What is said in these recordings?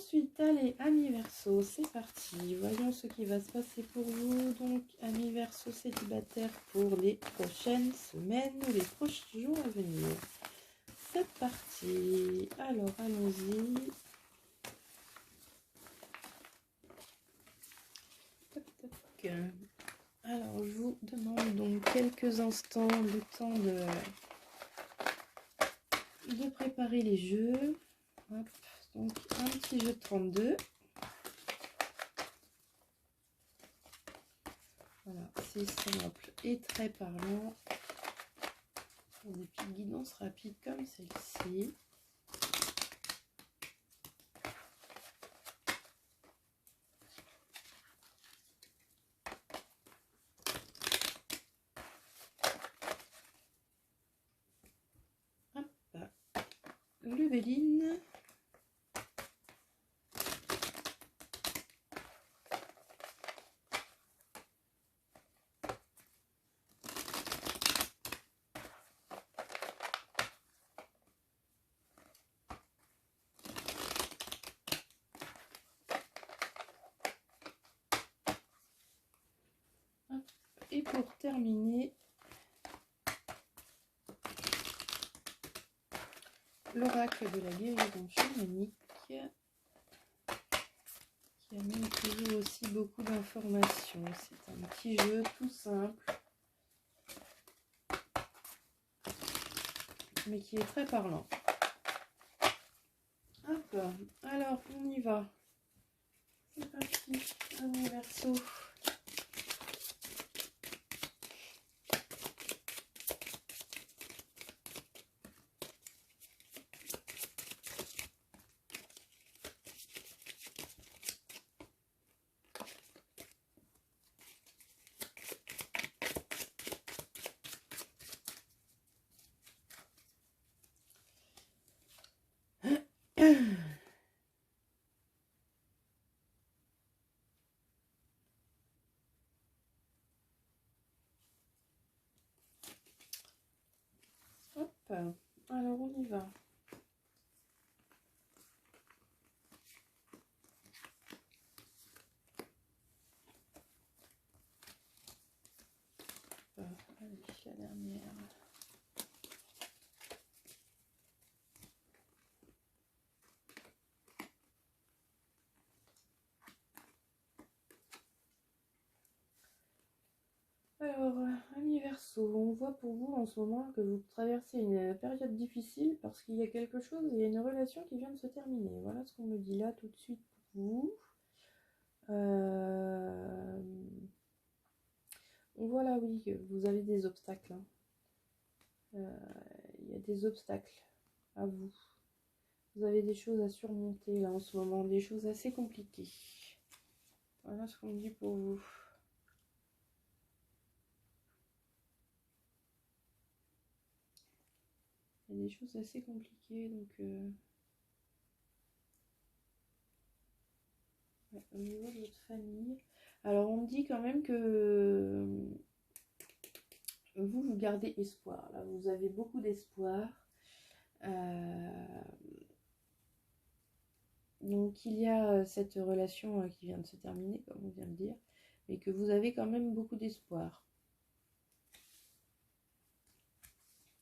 Ensuite, allez, amis Verseau, c'est parti. Voyons ce qui va se passer pour vous. Donc, amis Verseau célibataires pour les prochaines semaines ou les prochains jours à venir. C'est parti. Alors, allons-y. Alors, je vous demande donc quelques instants le temps de préparer les jeux. Hop. Donc, un petit jeu de 32. Voilà, c'est simple et très parlant. Pour des petites guidances rapides comme celle-ci. Hop. Le Béline. Et pour terminer, l'oracle de la guérison chamanique, qui amène toujours aussi beaucoup d'informations. C'est un petit jeu tout simple, mais qui est très parlant. Hop, alors on y va. C'est parti, amis Verseau. Hop, alors on y va. Allez, la dernière. Alors, amis Verseau, on voit pour vous en ce moment que vous traversez une période difficile parce qu'il y a quelque chose, il y a une relation qui vient de se terminer. Voilà ce qu'on me dit là tout de suite pour vous. Voilà, oui, vous avez des obstacles. Il y a des obstacles à vous. Vous avez des choses à surmonter là en ce moment, des choses assez compliquées. Voilà ce qu'on me dit pour vous. Il y a des choses assez compliquées, donc ouais, au niveau de votre famille. Alors on me dit quand même que vous gardez espoir. Là, vous avez beaucoup d'espoir. Donc il y a cette relation qui vient de se terminer, comme on vient de dire, mais que vous avez quand même beaucoup d'espoir.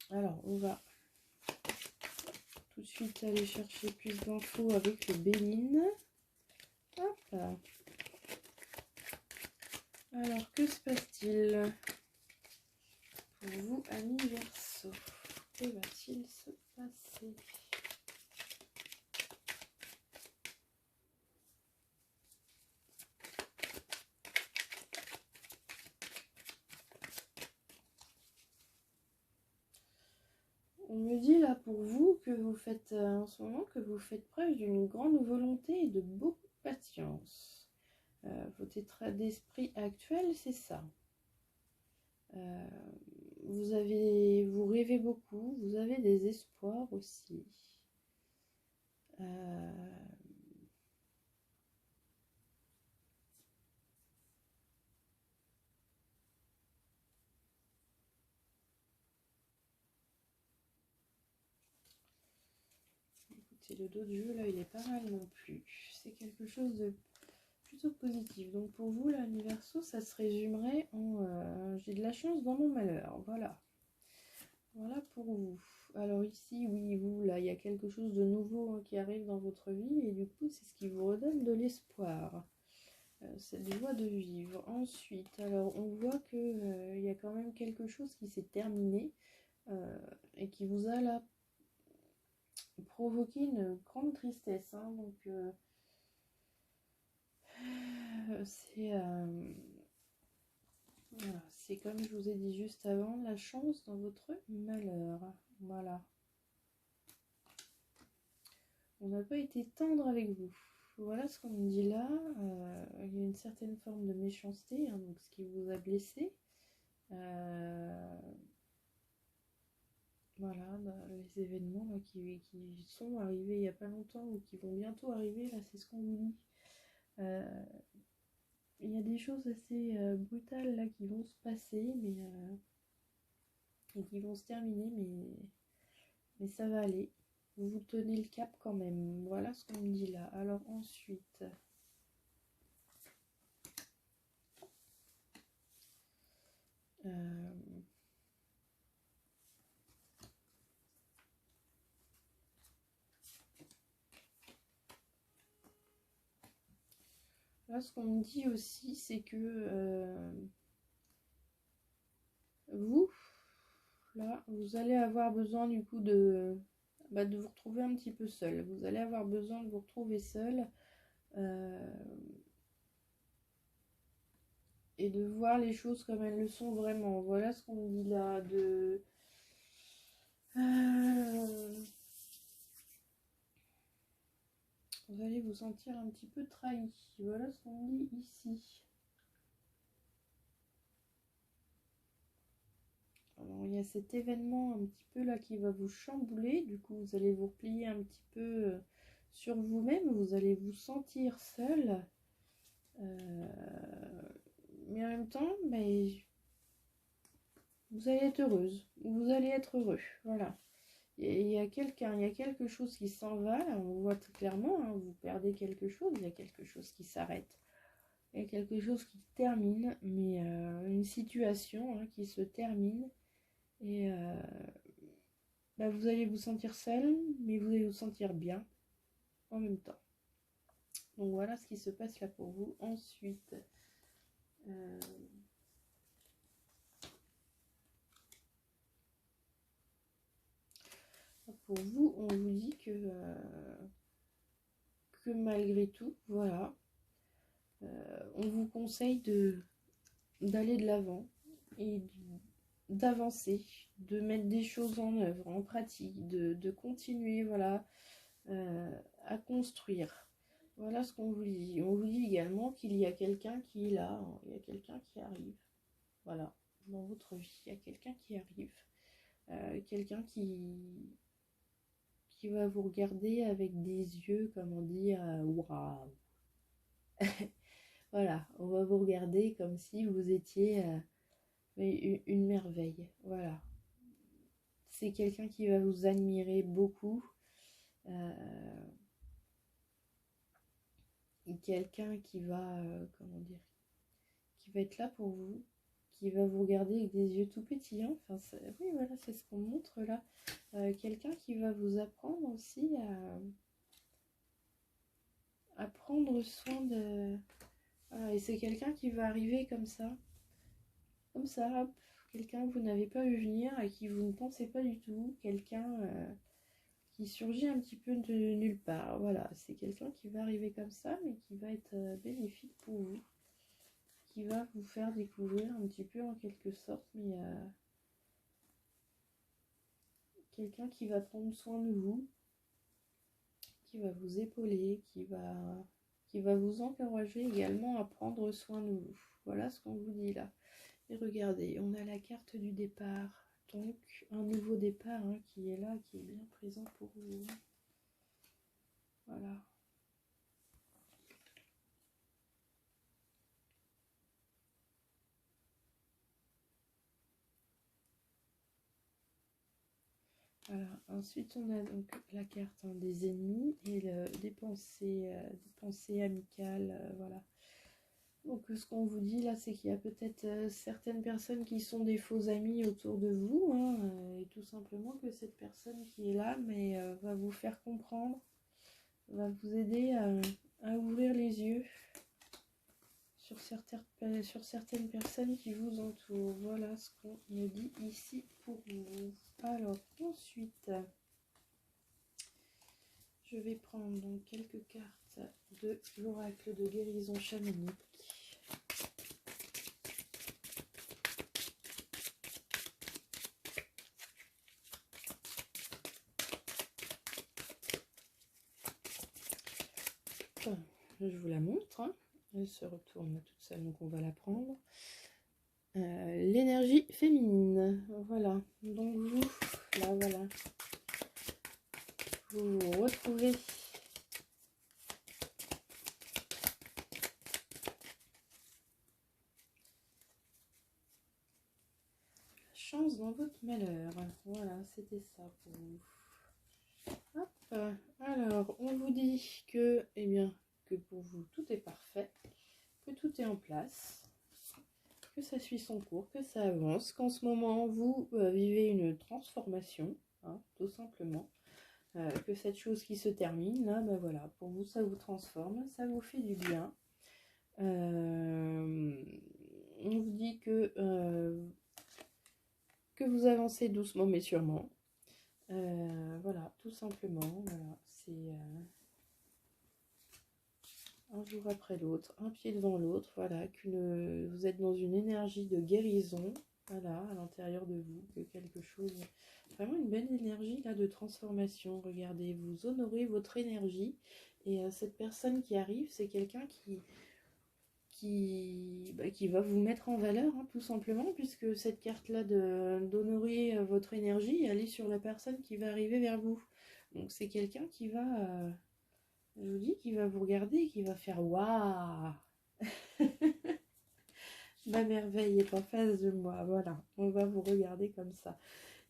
Alors on va tout de suite aller chercher plus d'infos avec le Béline. Hop. Alors que se passe-t-il pour vous, amis Verseau? Que va-t-il se passer? On me dit là pour vous que vous faites en ce moment que vous faites preuve d'une grande volonté et de beaucoup de patience. Votre état d'esprit actuel, c'est ça. Vous rêvez beaucoup, vous avez des espoirs aussi. écoutez, le dos de jeu, là, il est pas mal non plus. C'est quelque chose de plutôt positif. Donc pour vous, là, mi Verseau, ça se résumerait en j'ai de la chance dans mon malheur. Voilà. Voilà pour vous. Alors ici, oui, vous, là, il y a quelque chose de nouveau hein, qui arrive dans votre vie. Et du coup, c'est ce qui vous redonne de l'espoir. Cette joie de vivre. Ensuite, alors, on voit que il y a quand même quelque chose qui s'est terminé. Et qui vous a là provoqué une grande tristesse. Hein, donc, voilà, c'est comme je vous ai dit juste avant, la chance dans votre malheur. Voilà. On n'a pas été tendre avec vous. Voilà ce qu'on me dit là. Il y a une certaine forme de méchanceté, hein, donc ce qui vous a blessé. Voilà, les événements là, qui sont arrivés il n'y a pas longtemps ou qui vont bientôt arriver, là, c'est ce qu'on vous dit. Il y a des choses assez brutales là qui vont se passer, mais et qui vont se terminer, mais ça va aller. Vous tenez le cap quand même. Voilà ce qu'on me dit là. Alors ensuite, là ce qu'on me dit aussi, c'est que vous, là, vous allez avoir besoin du coup de vous retrouver un petit peu seul. Vous allez avoir besoin de vous retrouver seul. Et de voir les choses comme elles le sont vraiment. Voilà ce qu'on me dit là. Vous allez vous sentir un petit peu trahi. Voilà ce qu'on me dit ici. Alors il y a cet événement un petit peu là qui va vous chambouler. Du coup vous allez vous replier un petit peu sur vous-même. Vous allez vous sentir seul. Mais en même temps, vous allez être heureuse. Vous allez être heureux. Voilà. Il y a quelque chose qui s'en va, là, on voit très clairement, hein, vous perdez quelque chose, il y a quelque chose qui s'arrête, il y a quelque chose qui termine, mais une situation hein, qui se termine, et vous allez vous sentir seul, mais vous allez vous sentir bien en même temps. Donc voilà ce qui se passe là pour vous. Ensuite, pour vous, on vous dit que malgré tout, voilà, on vous conseille d'aller de l'avant et d'avancer, de mettre des choses en œuvre, en pratique, de continuer, voilà, à construire. Voilà ce qu'on vous dit. On vous dit également qu'il y a quelqu'un qui est là, hein, il y a quelqu'un qui arrive. Voilà, dans votre vie, il y a quelqu'un qui arrive. Quelqu'un qui va vous regarder avec des yeux, comme on dit, waouh. Voilà, on va vous regarder comme si vous étiez une merveille. Voilà. C'est quelqu'un qui va vous admirer beaucoup. Quelqu'un qui va, comment dire, qui va être là pour vous, qui va vous regarder avec des yeux tout pétillants. Enfin, oui, voilà, c'est ce qu'on montre là. Quelqu'un qui va vous apprendre aussi à prendre soin de... Voilà, et c'est quelqu'un qui va arriver comme ça, hop, quelqu'un que vous n'avez pas vu venir, à qui vous ne pensez pas du tout, quelqu'un qui surgit un petit peu de nulle part. Voilà, c'est quelqu'un qui va arriver comme ça, mais qui va être bénéfique pour vous, qui va vous faire découvrir un petit peu en quelque sorte, mais quelqu'un qui va prendre soin de vous, qui va vous épauler, qui va vous encourager également à prendre soin de vous. Voilà ce qu'on vous dit là. Et regardez, on a la carte du départ. Donc, un nouveau départ hein, qui est là, qui est bien présent pour vous. Voilà. Voilà. Ensuite, on a donc la carte des ennemis et des pensées amicales. Voilà. Donc, ce qu'on vous dit là, c'est qu'il y a peut-être certaines personnes qui sont des faux amis autour de vous, hein, et tout simplement que cette personne qui est là, mais va vous faire comprendre, va vous aider à ouvrir les yeux sur certaines personnes qui vous entourent. Voilà ce qu'on me dit ici pour vous. Alors, ensuite, je vais prendre donc quelques cartes de l'oracle de guérison chamanique. Je vous la montre, hein. Elle se retourne toute seule, donc on va la prendre. L'énergie féminine, voilà. Donc vous, là, voilà. Vous vous retrouvez la chance dans votre malheur. Voilà, c'était ça pour vous. Hop. Alors, on vous dit que, eh bien, que pour vous, tout est parfait, que tout est en place, que ça suit son cours, que ça avance, qu'en ce moment, vous vivez une transformation, hein, tout simplement. Que cette chose qui se termine, là, ben voilà, pour vous, ça vous transforme, ça vous fait du bien. On vous dit que vous avancez doucement mais sûrement. Voilà, tout simplement. Voilà, c'est un jour après l'autre, un pied devant l'autre. Voilà, vous êtes dans une énergie de guérison. Voilà, à l'intérieur de vous, que quelque chose, vraiment une belle énergie là de transformation. Regardez, vous honorez votre énergie. Et cette personne qui arrive, c'est quelqu'un qui va vous mettre en valeur, hein, tout simplement, puisque cette carte-là d'honorer votre énergie, elle est sur la personne qui va arriver vers vous. Donc c'est quelqu'un qui va, je vous dis, qui va vous regarder et qui va faire « Waouh !» Ma merveille est en face de moi, voilà, on va vous regarder comme ça.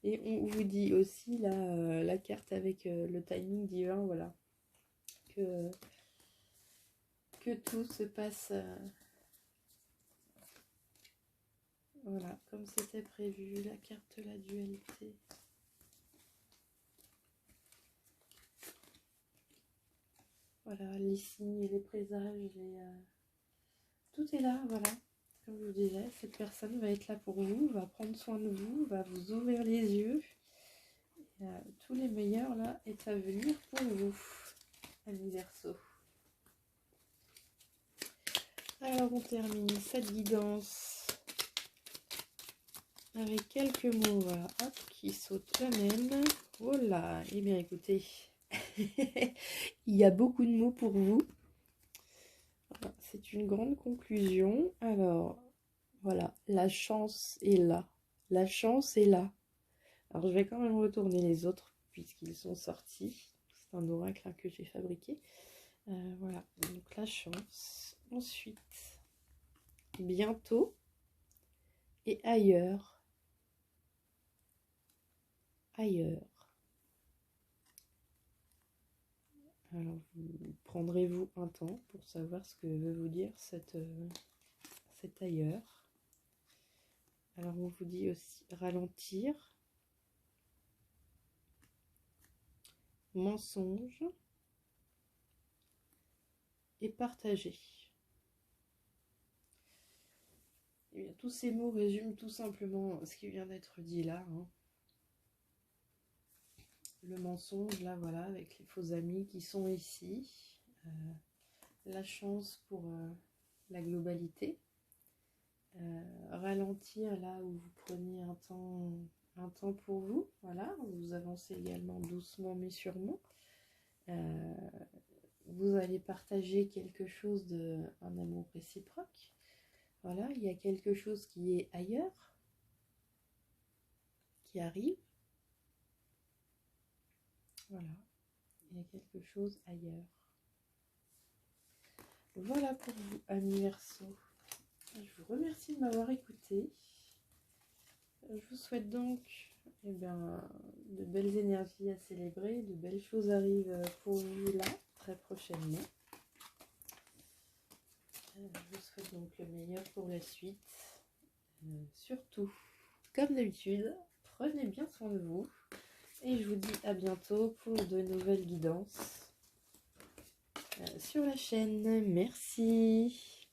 Et on vous dit aussi là, la carte avec le timing divin, voilà, que tout se passe... voilà, comme c'était prévu, la carte de la dualité. Voilà, les signes, les présages, tout est là, voilà. Comme je vous disais, cette personne va être là pour vous, va prendre soin de vous, va vous ouvrir les yeux. Et, tous les meilleurs là est à venir pour vous, amis Verseau. Alors on termine cette guidance avec quelques mots, voilà, hop, qui sautent eux-mêmes. Voilà, et bien écoutez, il y a beaucoup de mots pour vous. Voilà, c'est une grande conclusion. Alors, voilà, la chance est là. La chance est là. Alors, je vais quand même retourner les autres puisqu'ils sont sortis. C'est un oracle hein, que j'ai fabriqué. Voilà, donc la chance. Ensuite, bientôt et ailleurs. Ailleurs. Alors, vous prendrez-vous un temps pour savoir ce que veut vous dire cet ailleurs. Alors, on vous dit aussi ralentir. Mensonge. Et partager. Et bien, tous ces mots résument tout simplement ce qui vient d'être dit là. Hein. Le mensonge, là, voilà, avec les faux amis qui sont ici. La chance pour la globalité. Ralentir là où vous prenez un temps pour vous. Voilà, vous avancez également doucement mais sûrement. Vous allez partager quelque chose un amour réciproque. Voilà, il y a quelque chose qui est ailleurs, qui arrive. Voilà, il y a quelque chose ailleurs. Voilà pour vous, amis Verseau. Je vous remercie de m'avoir écouté. Je vous souhaite donc eh bien, de belles énergies à célébrer, de belles choses arrivent pour vous là, très prochainement. Je vous souhaite donc le meilleur pour la suite. Surtout, comme d'habitude, prenez bien soin de vous. Et je vous dis à bientôt pour de nouvelles guidances sur la chaîne. Merci.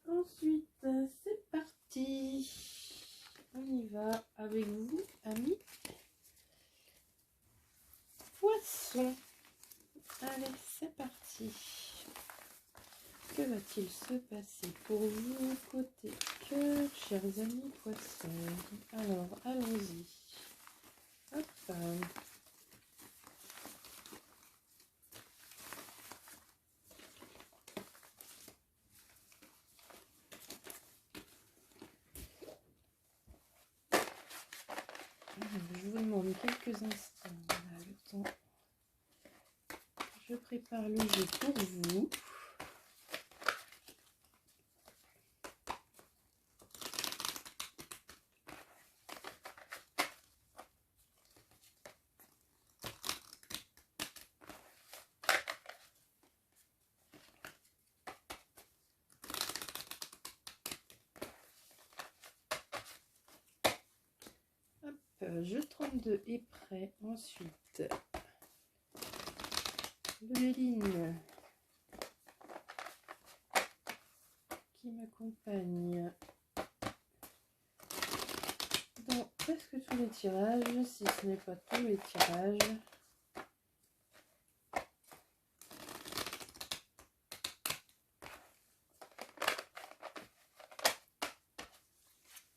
Ensuite, c'est parti. On y va avec vous, amis poissons. Allez, c'est parti. Que va-t-il se passer pour vous côté cœur, chers amis poissons? Alors, allons-y. Hop. Je vous demande quelques instants. Voilà, le temps. Je prépare le jeu pour vous. Jeu 32 est prêt. Ensuite, Béline qui m'accompagne dans presque tous les tirages, si ce n'est pas tous les tirages.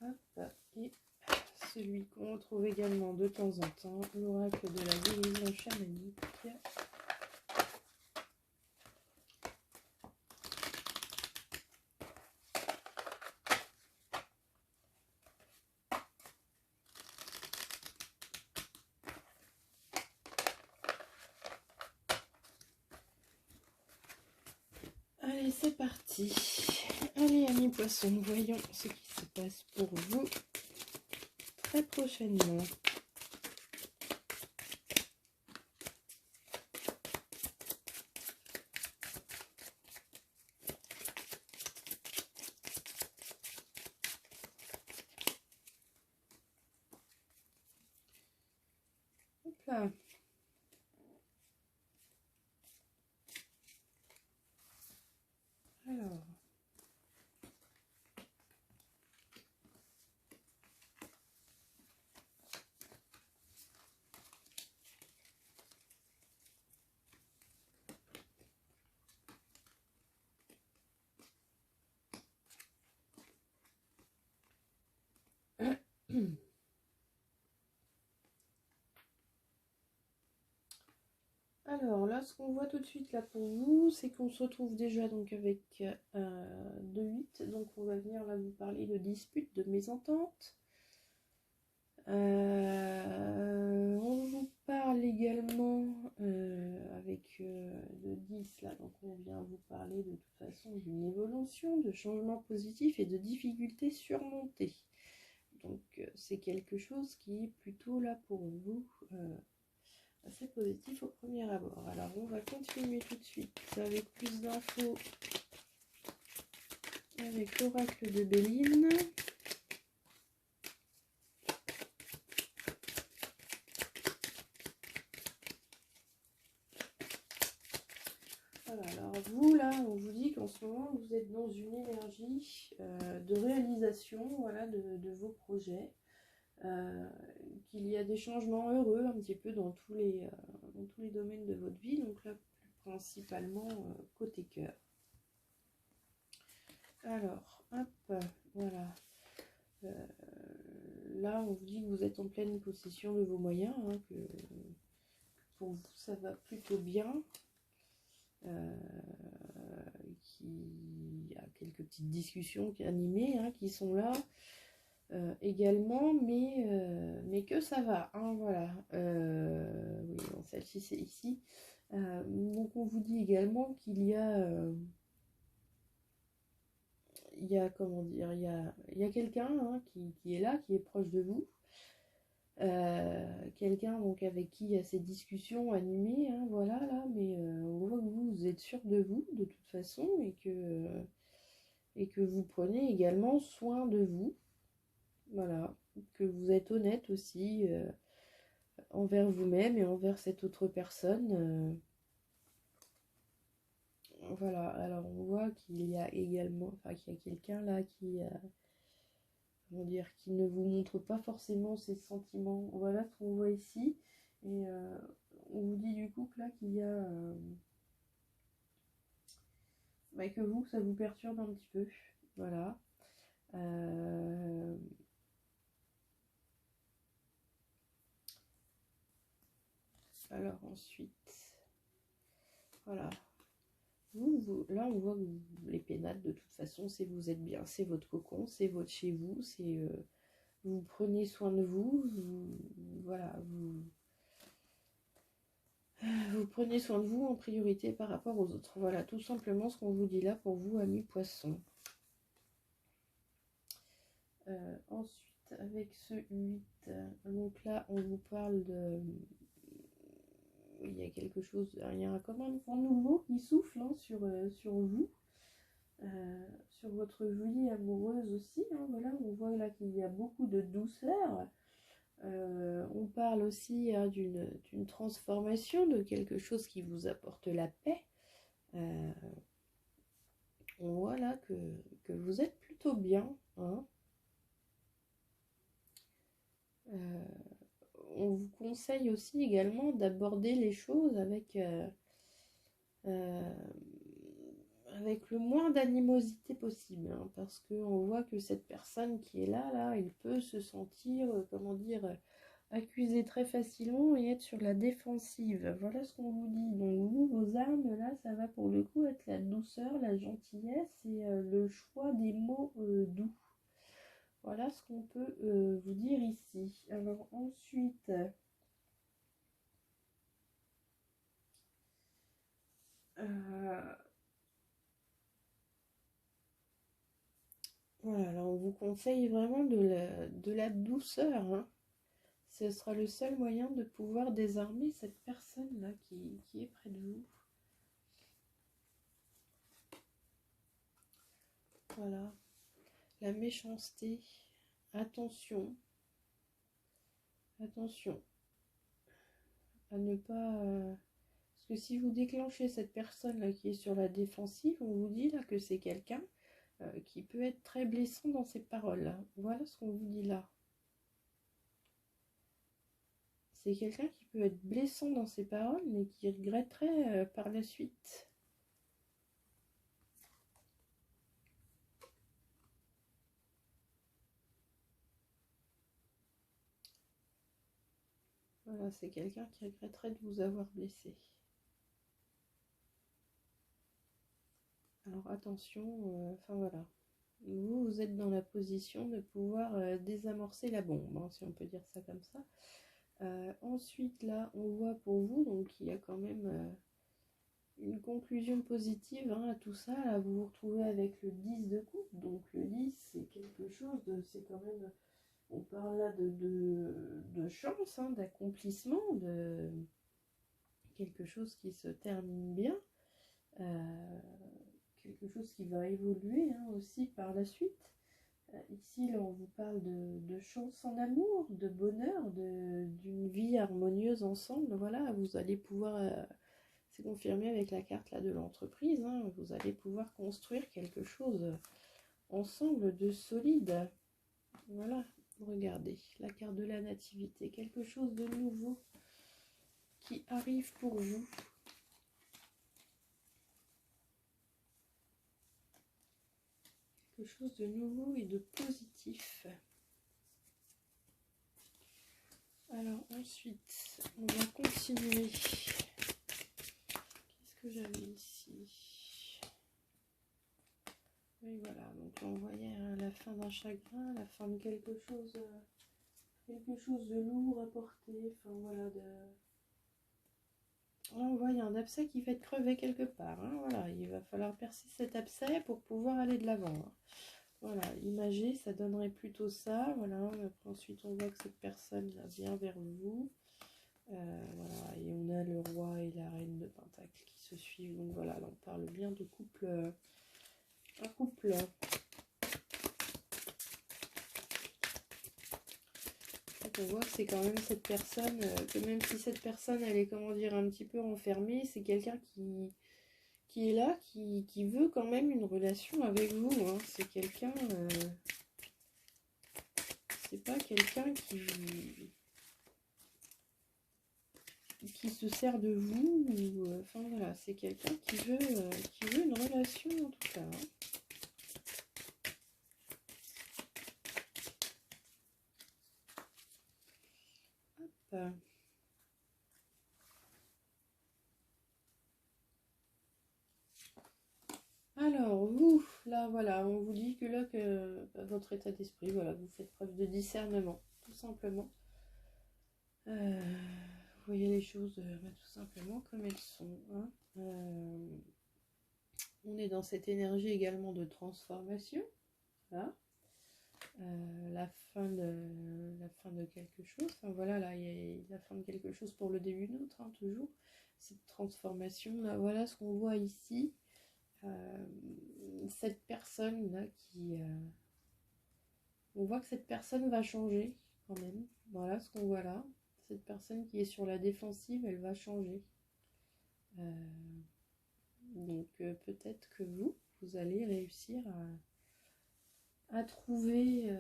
Hop, et celui qu'on retrouve également de temps en temps, l'oracle de la guérison chamanique. Allez, c'est parti. Allez, amis poissons, voyons ce qui se passe pour vous très prochainement. Hop là. Alors. Alors là, ce qu'on voit tout de suite là pour vous, c'est qu'on se retrouve déjà donc avec 2-8. Donc on va venir là vous parler de disputes, de mésententes. On vous parle également avec de 10 là, donc on vient vous parler de toute façon d'une évolution, de changements positifs et de difficultés surmontées. Donc c'est quelque chose qui est plutôt là pour vous assez positif au premier abord. Alors on va continuer tout de suite avec plus d'infos avec l'oracle de Béline. Voilà, alors vous là, on vous dit qu'en ce moment vous êtes dans une énergie de réalisation, voilà, de vos projets, qu'il y a des changements heureux un petit peu dans tous les domaines de votre vie, donc là principalement côté cœur. Alors, hop, voilà. Là, on vous dit que vous êtes en pleine possession de vos moyens, hein, que pour vous, ça va plutôt bien. Il y a quelques petites discussions animées hein, qui sont là également, mais que ça va. Hein, voilà. Oui, bon, celle-ci, c'est ici. Donc, on vous dit également qu'il y a il y a, comment dire, il y a quelqu'un hein, qui est là, qui est proche de vous. Quelqu'un donc avec qui il y a ces discussions animées, hein, voilà, là, mais on voit que vous êtes sûr de vous, de toute façon, et que vous prenez également soin de vous. Voilà, que vous êtes honnête aussi envers vous-même et envers cette autre personne. Voilà, alors on voit qu'il y a également, enfin qu'il y a quelqu'un là comment dire, qui ne vous montre pas forcément ses sentiments. Voilà ce qu'on voit ici. Et on vous dit du coup que là qu'il y a bah, que vous, ça vous perturbe un petit peu. Voilà. Alors ensuite, voilà. Là, on voit que les pénates, de toute façon, c'est vous êtes bien, c'est votre cocon, c'est votre chez vous, c'est vous prenez soin de vous, voilà, vous prenez soin de vous en priorité par rapport aux autres. Voilà, tout simplement ce qu'on vous dit là pour vous, amis poissons. Ensuite, avec ce 8, donc là, on vous parle de... Il y a quelque chose, il y a comme un vent nouveau qui souffle hein, sur vous. Sur votre vie amoureuse aussi, hein, voilà, on voit là qu'il y a beaucoup de douceur. On parle aussi hein, d'une transformation, de quelque chose qui vous apporte la paix. On voit là que vous êtes plutôt bien. Hein. On vous conseille aussi également d'aborder les choses avec le moins d'animosité possible, hein, parce qu'on voit que cette personne qui est là, il peut se sentir, comment dire, accusé très facilement et être sur la défensive. Voilà ce qu'on vous dit. Donc vous, vos armes, là, ça va pour le coup être la douceur, la gentillesse et le choix des mots doux. Voilà ce qu'on peut vous dire ici. Alors ensuite... Voilà, alors on vous conseille vraiment de la douceur. Hein. Ce sera le seul moyen de pouvoir désarmer cette personne-là qui est près de vous. Voilà. La méchanceté. Attention. Attention. À ne pas... Parce que si vous déclenchez cette personne-là qui est sur la défensive, on vous dit là que c'est quelqu'un qui peut être très blessant dans ses paroles. Hein. Voilà ce qu'on vous dit là. C'est quelqu'un qui peut être blessant dans ses paroles, mais qui regretterait par la suite. Voilà, c'est quelqu'un qui regretterait de vous avoir blessé. Alors attention, enfin voilà. Vous êtes dans la position de pouvoir désamorcer la bombe, hein, si on peut dire ça comme ça. Ensuite, là, on voit pour vous, donc il y a quand même une conclusion positive hein, à tout ça. Là, vous vous retrouvez avec le 10 de coupe. Donc le 10, c'est quelque chose de... C'est quand même... On parle là de chance, hein, d'accomplissement, de quelque chose qui se termine bien. Quelque chose qui va évoluer hein, aussi par la suite. Ici, là, on vous parle de chance en amour, de bonheur, d'une vie harmonieuse ensemble. Voilà, vous allez pouvoir, c'est confirmé avec la carte là, de l'entreprise, hein, vous allez pouvoir construire quelque chose ensemble de solide. Voilà, regardez, la carte de la nativité, quelque chose de nouveau qui arrive pour vous. Quelque chose de nouveau et de positif. Alors ensuite, on va continuer. Qu'est-ce que j'avais ici? Oui, voilà, donc on voyait hein, la fin d'un chagrin, la fin de quelque chose de lourd à porter. Enfin voilà, On voit, il y a un abcès qui fait crever quelque part. Hein, voilà, il va falloir percer cet abcès pour pouvoir aller de l'avant. Hein. Voilà, imager, ça donnerait plutôt ça. Voilà, après, ensuite on voit que cette personne vient vers vous. Voilà, et on a le roi et la reine de Pentacle qui se suivent. Donc voilà, là, on parle bien de couple. Un couple. On voit que c'est quand même cette personne, que même si cette personne, elle est, comment dire, un petit peu enfermée, c'est quelqu'un qui est là, qui veut quand même une relation avec vous. Hein. C'est quelqu'un, c'est pas quelqu'un qui se sert de vous, ou, enfin voilà, c'est quelqu'un qui veut une relation en tout cas. Hein. Hop. Alors, vous, là, voilà, on vous dit que là, que votre état d'esprit, voilà, vous faites preuve de discernement, tout simplement. Vous voyez les choses tout simplement comme elles sont. Hein. On est dans cette énergie également de transformation. Voilà. La fin de quelque chose. Enfin voilà, là, il y a la fin de quelque chose pour le début d'autre, hein, toujours. Cette transformation, là, voilà ce qu'on voit ici. Cette personne-là qui... on voit que cette personne va changer quand même. Voilà ce qu'on voit là. Cette personne qui est sur la défensive, elle va changer. Donc peut-être que vous allez réussir à trouver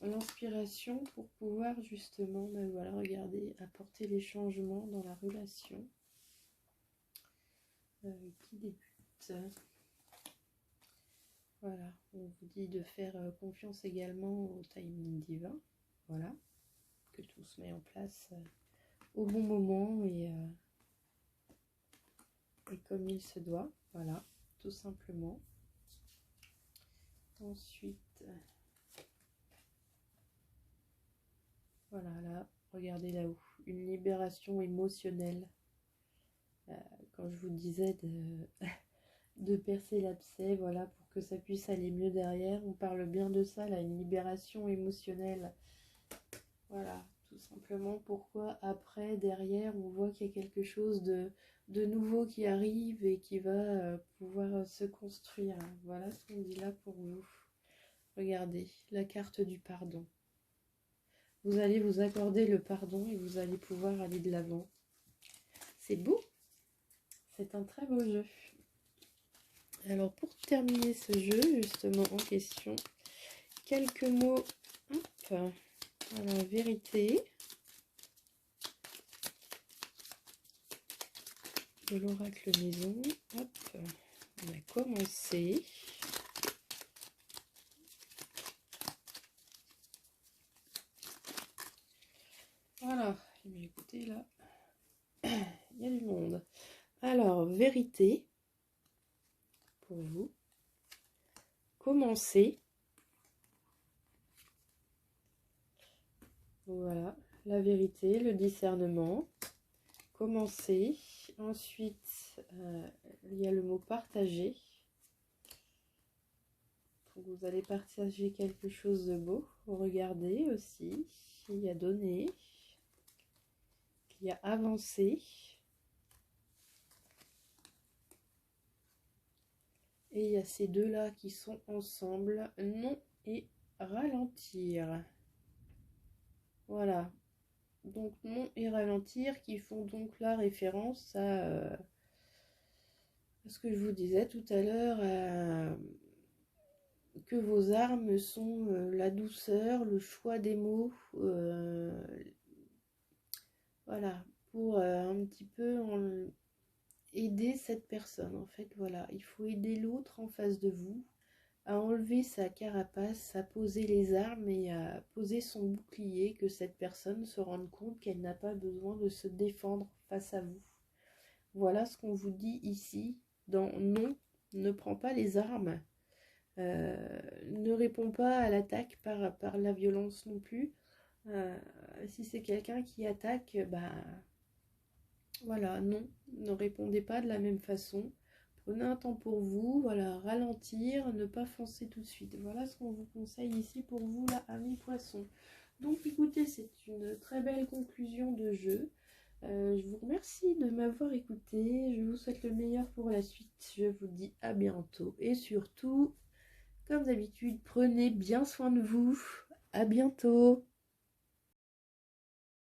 l'inspiration pour pouvoir justement, ben voilà, regardez, apporter les changements dans la relation qui débute. Voilà, on vous dit de faire confiance également au timing divin. Voilà, que tout se met en place au bon moment et comme il se doit. Voilà, tout simplement. Ensuite, voilà, là, regardez là-haut, une libération émotionnelle. Quand je vous disais de percer l'abcès, voilà, pour que ça puisse aller mieux derrière, on parle bien de ça, là, une libération émotionnelle. Voilà, tout simplement. Pourquoi après, derrière, on voit qu'il y a quelque chose de nouveau qui arrive et qui va pouvoir se construire. Voilà ce qu'on dit là pour vous. Regardez, la carte du pardon. Vous allez vous accorder le pardon et vous allez pouvoir aller de l'avant. C'est beau. C'est un très beau jeu. Alors, pour terminer ce jeu, justement, en question, quelques mots. Hop, voilà, vérité. De l'oracle maison. Hop, on a commencé. Voilà, mais écoutez, là, il y a du monde. Alors, vérité, pour vous. Commencer. Voilà, la vérité, le discernement. Commencer. Ensuite, il y a le mot partager. Donc, vous allez partager quelque chose de beau. Regardez aussi. Il y a donner. Il y a avancer. Et il y a ces deux-là qui sont ensemble, non et ralentir. Voilà. Donc non et ralentir qui font donc la référence à ce que je vous disais tout à l'heure, que vos armes sont la douceur, le choix des mots, voilà, pour un petit peu aider cette personne. En fait, voilà, il faut aider l'autre en face de vous à enlever sa carapace, à poser les armes et à poser son bouclier, que cette personne se rende compte qu'elle n'a pas besoin de se défendre face à vous. Voilà ce qu'on vous dit ici dans non, ne prends pas les armes, ne réponds pas à l'attaque par la violence non plus. Si c'est quelqu'un qui attaque, bah Voilà, non, ne répondez pas de la même façon. Prenez un temps pour vous, voilà, ralentir, ne pas foncer tout de suite. Voilà ce qu'on vous conseille ici pour vous, là, amis poissons. Donc, écoutez, c'est une très belle conclusion de jeu. Je vous remercie de m'avoir écouté. Je vous souhaite le meilleur pour la suite. Je vous dis à bientôt. Et surtout, comme d'habitude, prenez bien soin de vous. À bientôt.